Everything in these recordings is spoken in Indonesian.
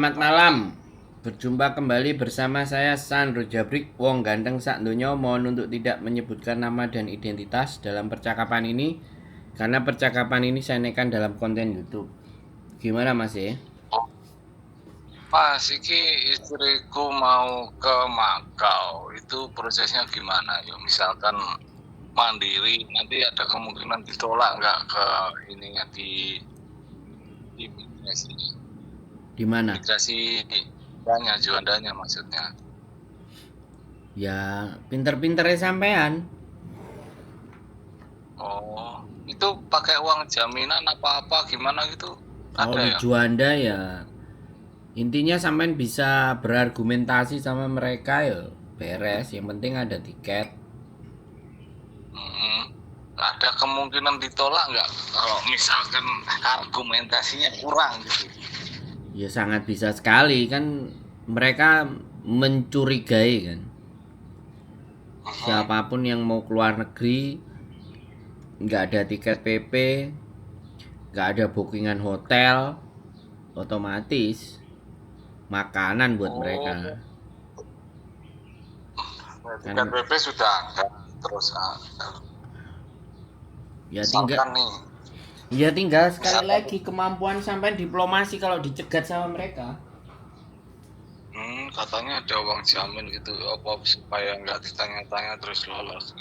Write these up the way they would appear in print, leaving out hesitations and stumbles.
Selamat malam. Berjumpa kembali bersama saya Sandro Jabrik, wong ganteng sak donya. Mohon untuk tidak menyebutkan nama dan identitas dalam percakapan ini karena percakapan ini saya naikkan dalam konten YouTube. Gimana Mas ya? Mas, iki istriku mau ke Makau. Itu prosesnya gimana? Ya, misalkan mandiri, nanti ada kemungkinan ditolak nggak ke ininya di imigrasi, Di mana? imigrasi Juandanya maksudnya. Ya, pinter-pinternya sampean. Oh, itu pakai uang jaminan apa-apa gimana gitu? Kalau Ada di ya? Juanda ya intinya sampean bisa berargumentasi sama mereka ya beres. Yang penting ada tiket. Hmm, ada kemungkinan ditolak nggak kalau misalkan argumentasinya kurang gitu? Ya sangat bisa sekali kan mereka mencurigai kan. Mhm. Siapapun yang mau keluar negeri nggak ada tiket PP, nggak ada bookingan hotel, otomatis makanan buat mereka. Oh, tiket Kan PP sudah ada. Terus ya tinggal misalkan nih, sekali misalkan lagi kemampuan sampai diplomasi kalau dicegat sama mereka. katanya ada uang jamin gitu, apa supaya nggak ditanya-tanya terus lolos.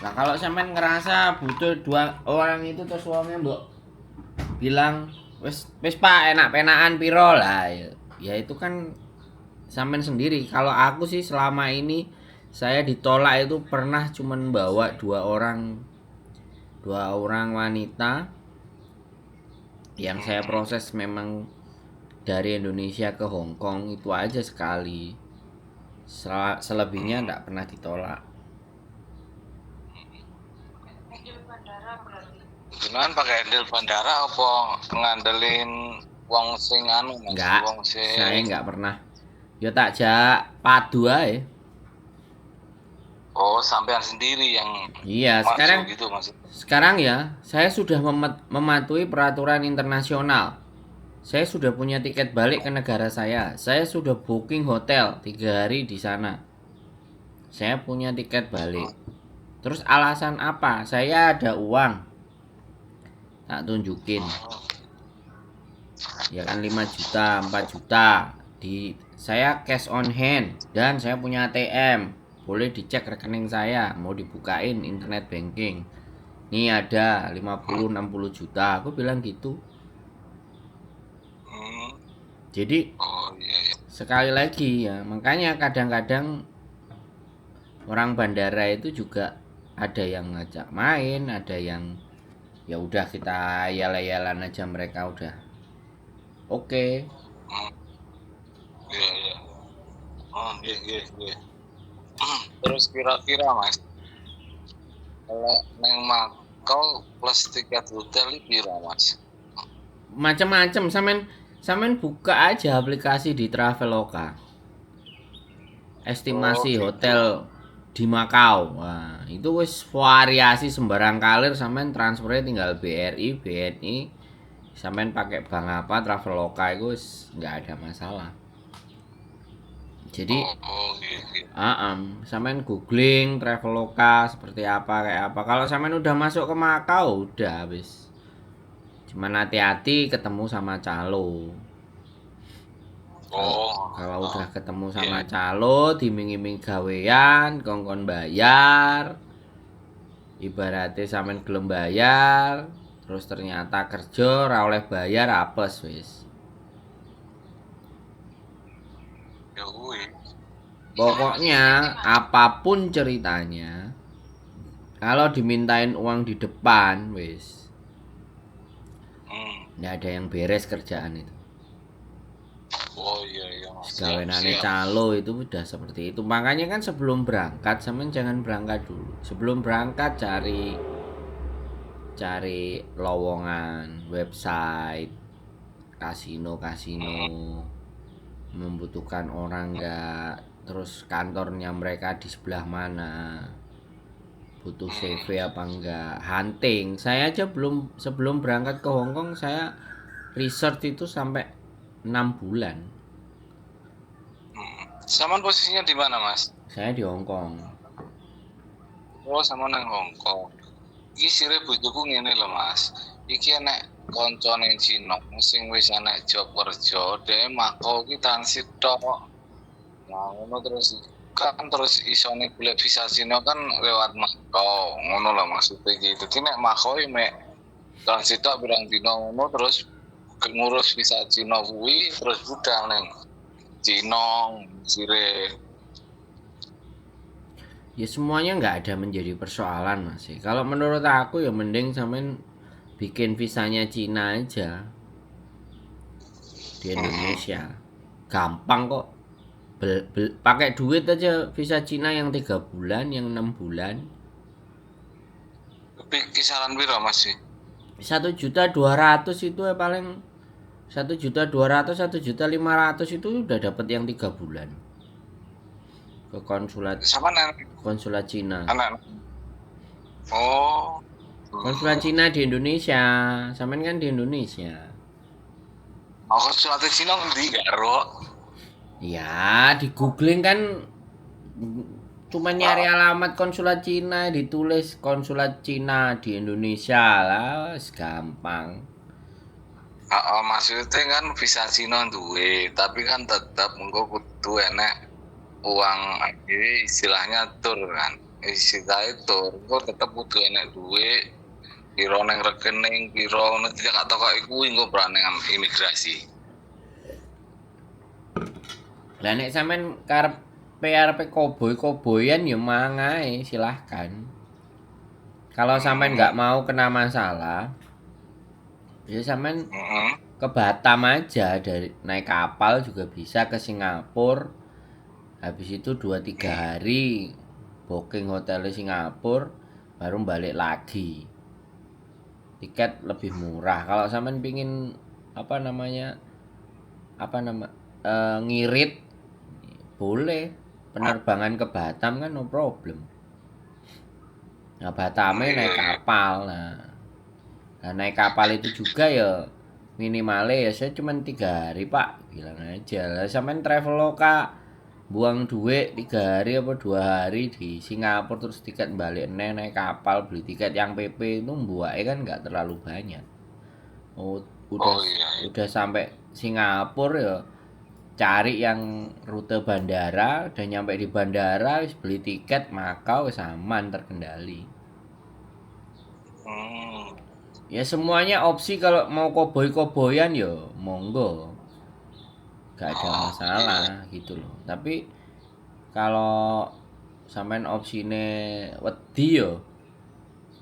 Nah kalau sampai ngerasa butuh dua orang itu terus uangnya mbok bilang wes wes pak enak penaan piro lah ya itu kan sampean sendiri. Kalau aku sih selama ini saya ditolak itu pernah cuman bawa dua orang wanita yang saya proses memang dari Indonesia ke Hong Kong itu aja sekali. Selebihnya enggak pernah ditolak. Cuman pakai deal bandara apa ngandelin wong sing anu mas, Enggak, wong saya sing enggak pernah. Ya tak jak padu aja. oh sampean sendiri yang Iya, masuk gitu mas. sekarang ya saya sudah mematuhi peraturan internasional. Saya sudah punya tiket balik ke negara saya. Saya sudah booking hotel 3 hari di sana. Saya punya tiket balik. Terus alasan apa? Saya ada uang. Tak tunjukin. Ya kan 5 juta, 4 juta. Saya cash on hand dan saya punya ATM. Boleh dicek rekening saya, mau dibukain internet banking. Nih ada 50-60 juta. Aku bilang gitu. Jadi Oh iya, iya. sekali lagi ya, makanya kadang-kadang orang bandara itu juga ada yang ngajak main, ada yang ya udah kita yala-yalan aja mereka udah oke. Iya, iya. Oh iya, iya, iya. Terus kira-kira mas, kalau neng Makau plus tiket hotel itu piro mas? Macam-macam samen samen buka aja aplikasi di Traveloka. Oh Estimasi gitu. hotel di Makau. Wah, itu wis variasi sembarang kalir sampean transfernya tinggal BRI, BNI. Sampean pakai bank apa Traveloka itu wis nggak ada masalah. Jadi Oh gitu. sampean googling Traveloka seperti apa kayak apa. Kalau sampean udah masuk ke Makau udah habis. Cuman hati-hati ketemu sama calo. Kalau Oh, kalau udah ketemu sama iya. calo diming-iming gawean, kongkon bayar. Ibaratnya sampean gelem bayar, terus ternyata kerja ora oleh bayar apes wis. Ya kuwi. Pokoknya apapun ceritanya, kalau dimintain uang di depan wis Hmm. nggak ada yang beres kerjaan itu. Oh iya, iya mas. Siap, Gawenane siap. calo itu udah seperti itu. Makanya kan sebelum berangkat sampean jangan berangkat dulu. Sebelum berangkat cari cari lowongan, website, kasino-kasino, membutuhkan orang nggak, terus kantornya mereka di sebelah mana, butuh CV apa enggak, hunting. Saya aja belum sebelum berangkat ke Hong Kong saya research itu sampai 6 bulan. Saman posisinya di mana, Mas? Saya di Hong Kong. Oh, sama nang Hong Kong. Iki sire bojoku ngene lho, Mas. Iki enek kancane Cina sing wis enek job kerja, dhewe mako iki transit tok. Nah, ngono terus kan terus isone golek visa Cina kan lewat mako. Ngono lho maksudnya iki. Dadi nek mako iki mek transit tok pirang dina ngono terus ngurus visa Cina kuwi terus budal ning Cina sire. Ya semuanya nggak ada menjadi persoalan Mas. Kalau menurut aku ya mending sampean bikin visanya Cina aja di Indonesia. Gampang kok. Pakai duit aja visa Cina yang 3 bulan, yang 6 bulan. Tapi kisaran piro Mas sih? 1.200.000 itu ya paling 1.200.000, 1.500.000 itu udah dapat yang 3 bulan ke Sama nang konsulat Cina. anak. Oh. Konsulat Cina di Indonesia, sampean kan di Indonesia. Aku suatu Cina ngendi karo? Ya, di googling kan cuma nyari alamat konsulat Cina, ditulis konsulat Cina di Indonesia lah, gampang. Maksudnya kan visa Cina duwe, tapi kan tetap engko kudu enek uang ini istilahnya tur kan. Istilahnya tur, engko tetep kudu enek duwe piro nang rekening, piro ngono tidak toko iku engko perangan imigrasi. Lah nek sampean karepe koboi-koboyan ya mangae silahkan. Kalau sampean nggak mau kena masalah, ya sampean ke Batam aja, dari naik kapal juga bisa ke Singapura. Habis itu 2-3 hari booking hotel di Singapura, baru balik lagi. Tiket lebih murah. Kalau sampean pingin ngirit, boleh penerbangan ke Batam kan no problem. Nah Batamnya naik kapal. Nah naik kapal itu juga ya minimalnya ya saya cuma 3 hari pak, bilang aja lah sampean traveloka buang duit 3 hari apa 2 hari di Singapura terus tiket balik naik kapal beli tiket yang PP itu buahnya kan nggak terlalu banyak. Udah sampai Singapura ya cari yang rute bandara, udah nyampe di bandara wis beli tiket Makau wis aman, terkendali. Ya semuanya opsi, kalau mau koboi-koboyan ya monggo, gak ada masalah gitu loh. Tapi kalau sampean opsine wedi yo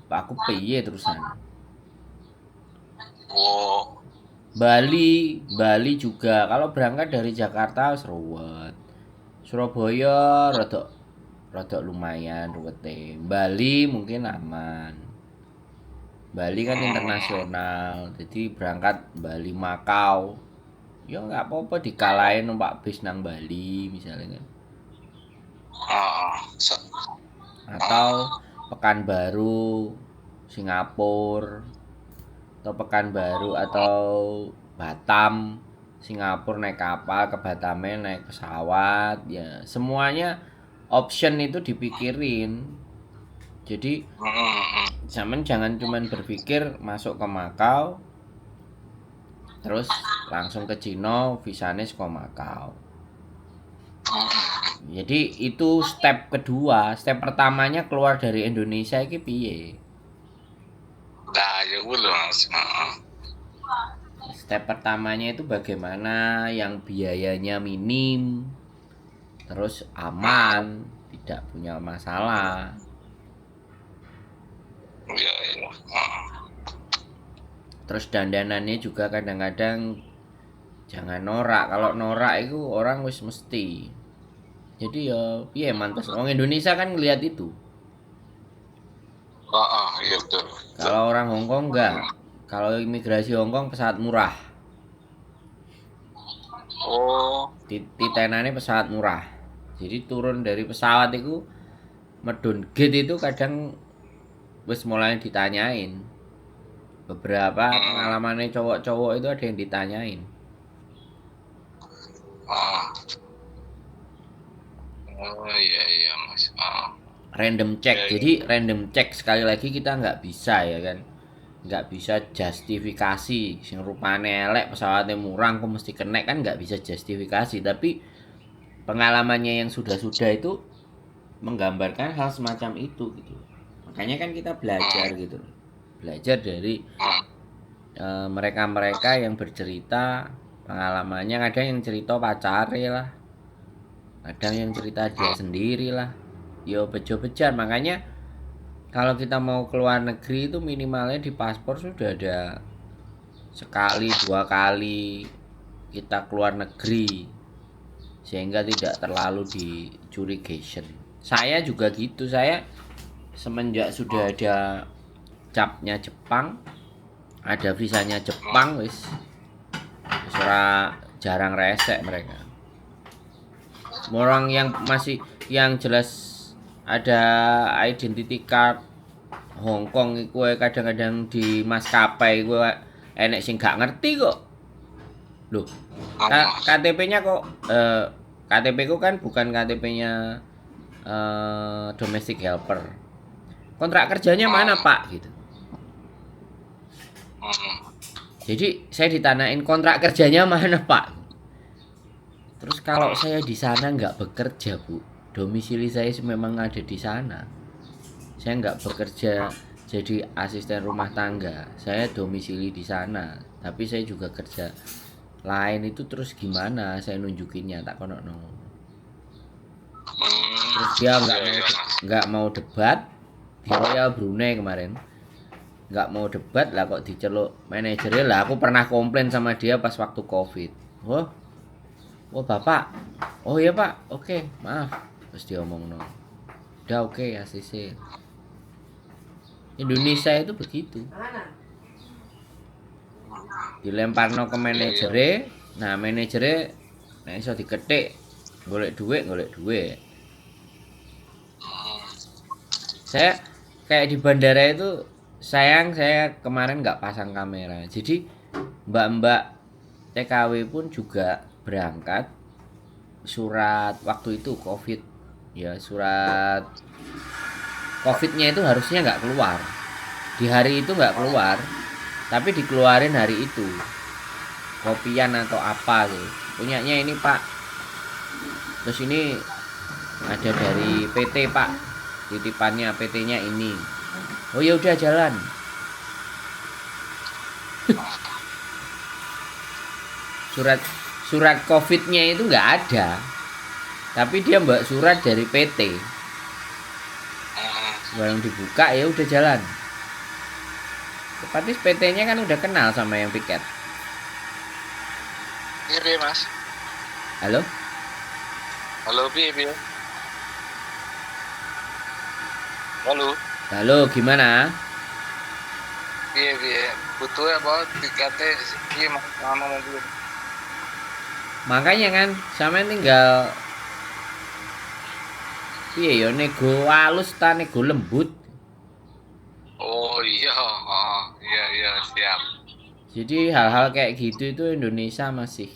aku piye terusan. Bali juga kalau berangkat dari Jakarta seruwet. Surabaya rada lumayan ruwete. Bali mungkin aman. Bali kan internasional, jadi berangkat Bali Makau. Ya nggak apa-apa dikalahin numpak bis nang Bali misalnya kan. Atau Pekanbaru, Singapura, atau Pekanbaru atau Batam, Singapura naik kapal, ke Batamnya naik pesawat, ya semuanya option itu dipikirin. Jadi zaman jangan cuman berpikir masuk ke Makau terus langsung ke Cina visanya ke Makau. Jadi itu step kedua. Step pertamanya keluar dari Indonesia iki piye? Nah, ya Mas. Step pertamanya itu bagaimana yang biayanya minim, terus aman, tidak punya masalah. Ya. Terus dandanannya juga kadang-kadang jangan norak. Kalau norak itu orang wis mesti. Jadi ya piye mantas orang Indonesia kan ngelihat itu. Iya betul. Kalau orang Hong Kong enggak. Kalau imigrasi Hong Kong pesawat murah. Titenane pesawat murah. Jadi turun dari pesawat itu medun gate itu kadang wis mulai ditanyain. Beberapa pengalamannya cowok-cowok itu ada yang ditanyain. Oh, oh iya iya Mas. Oh, Random iya check. iya. Jadi random check sekali lagi kita nggak bisa ya kan. Nggak bisa justifikasi sing rupane elek pesawatnya murah kok mesti kena kan nggak bisa justifikasi tapi pengalamannya yang sudah-sudah itu menggambarkan hal semacam itu gitu makanya kan kita belajar Hmm, gitu belajar dari hmm, mereka-mereka yang bercerita pengalamannya ada yang cerita pacare lah ada yang cerita dia hmm, sendiri lah yo bejo-bejar makanya kalau kita mau keluar negeri itu minimalnya di paspor sudah ada sekali dua kali kita keluar negeri sehingga tidak terlalu dicurigation. Saya juga gitu, saya semenjak sudah ada capnya Jepang, ada visanya hmm, Jepang wis ora jarang resek mereka. Orang yang masih yang jelas ada identity card Hong Kong iku kadang-kadang di maskapai gue enek sing gak ngerti kok. Loh, hmm. KTP-nya kok KTP ku kan bukan KTP-nya domestic helper. Kontrak kerjanya mana, Hmm, Pak? Gitu. hmm, Jadi saya ditanyain kontrak kerjanya mana, Pak? Terus kalau hmm, saya di sana nggak bekerja, Bu, domisili saya memang ada di sana. Saya nggak bekerja jadi asisten rumah tangga. Saya domisili di sana. Tapi saya juga kerja lain itu terus gimana saya nunjukinnya tak kono no. Terus hmm. dia Iya iya Mas. nggak mau debat di Royal Brunei kemarin nggak mau debat lah kok diceluk manajernya lah aku pernah komplain sama dia pas waktu covid oh oh bapak oh iya pak oke maaf terus dia ngomong no udah oke ACC Indonesia itu begitu dilempar no ke Iya iya. manajernya nah manajernya nah iso diketik golek duit Hmm, saya kayak di bandara itu sayang saya kemarin nggak pasang kamera jadi mbak-mbak TKW pun juga berangkat surat waktu itu covid ya surat covidnya itu harusnya nggak keluar di hari itu nggak keluar tapi dikeluarin hari itu kopian atau apa gitu punyanya ini pak terus ini ada dari PT pak titipannya PT-nya ini oh ya udah jalan surat surat covidnya itu nggak ada tapi dia mbak surat dari PT hmm. yang dibuka ya udah jalan otomatis PT-nya kan udah kenal sama yang piket Iya piye, Mas. halo Halo piye piye. Halo. halo gimana Piye piye. Butuh apa tiketnya piye Mas sama mobil. makanya kan sama tinggal iya ya nego halus ta nego lembut Oh iya, oh, iya iya siap. jadi hal-hal kayak gitu itu Indonesia masih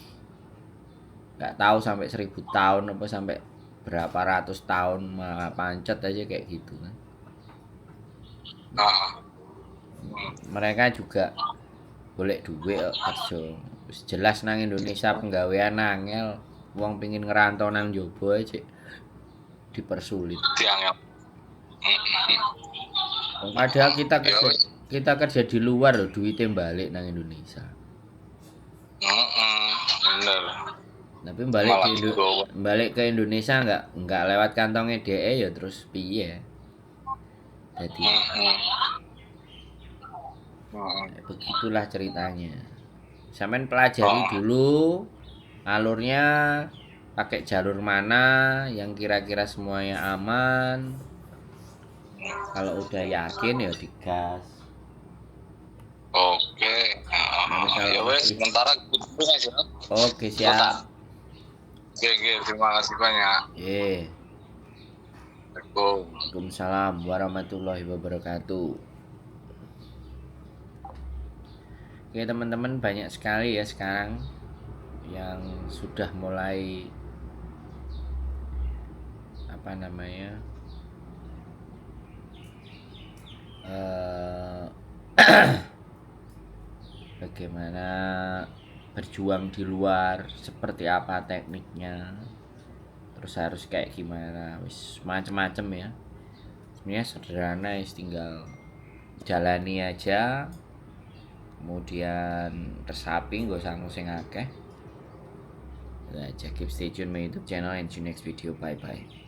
nggak tahu sampai 1000 tahun apa sampai berapa ratus tahun malah pancet aja kayak gitu kan Nah, hmm, mereka juga golek duit kok kerja wis jelas nang Indonesia penggawean angel wong pingin ngerantau nang jowo aja dipersulit tiang yang. padahal Ya wis. kita kerja di luar loh duitnya balik nang Indonesia Bener. tapi Malah digowo. balik ke Indonesia nggak lewat kantongnya DE ya terus piye jadi begitulah ceritanya sampean pelajari Oh, dulu alurnya pakai jalur mana yang kira-kira semuanya aman kalau udah yakin ya digas oke. nanti Ya kalau wes, masih sementara gitu aja. oke Kota. siap Oke, oke, terima kasih banyak. ye Assalamualaikum. Waalaikumsalam warahmatullahi wabarakatuh oke teman-teman banyak sekali ya sekarang yang sudah mulai apa namanya eh, bagaimana berjuang di luar, seperti apa tekniknya, terus harus kayak gimana, wis macem-macem ya. Sebenarnya sederhana, tinggal jalani aja, kemudian resapi, gak usah ngusing akeh. Keep stay tune my YouTube channel and see you next video. Bye bye.